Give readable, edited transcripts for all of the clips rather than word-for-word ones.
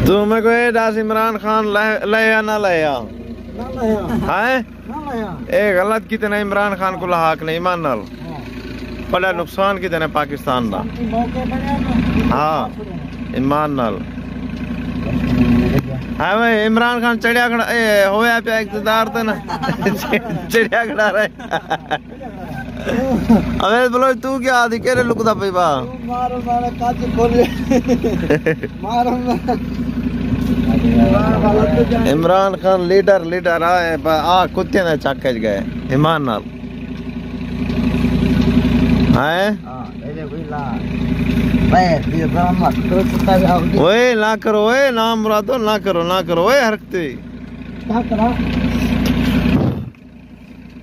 तू मैं को दास इमरान खान लाया ना लाया है ए गलत कितने इमरान खान को हक नहीं ईमान नाल बड़ा नुकसान कितने पाकिस्तान का हाँ ईमान नाल हाँ भाई इमरान खान चढ़िया खड़ा होया पे इक़्तिदार तो ना चढ़िया खड़ा रहे अबे बोलो तू क्या आदि केरे लुकदा पे बा मारो मारो काच खोले मारो इमरान खान लीडर आए आ कुत्ते ने चक्के गए ईमान नाल हैं ओए ना करो ओए नाम मुरादो ना करो ओए हरकते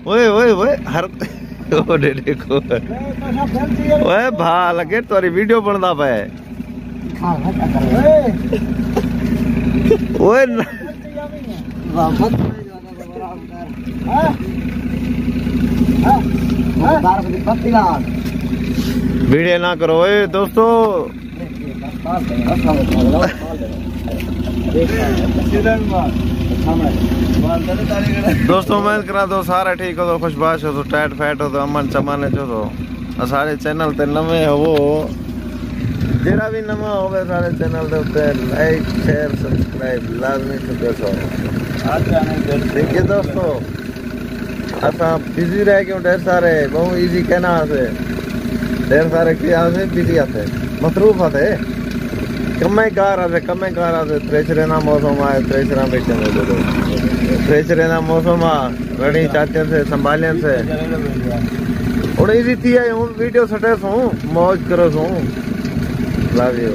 ओए ओए ओए हरकते ओए देखो ओए भा लगे तोरी वीडियो बनदा पे ओए वीडियो ना करो ओए दोस्तों दोस्तों मैं करा दो सारा ठीक हो तो खुशबाश हो तो टाइट फैट हो तो अमन चमन हो तो सारे चैनल ते नवे हो जेड़ा भी नवा होवे सारे चैनल दे उत्ते लाइक शेयर सब्सक्राइब लाजमी करो ठीक है दोस्तों असा बिजी रह क्यों ढेर सारे बहुत इजी कहना से ढेर सारे क्या से बिजी आते मसरूफ आते कमे कार आते थ्रेशरे ना मौसम आए थ्रेशरा बैठे दो थ्रेशरे ना मौसम आ रड़ी चाचे से संभालने से और इजी थी है वीडियो सटे सो मौज करो सो लव यू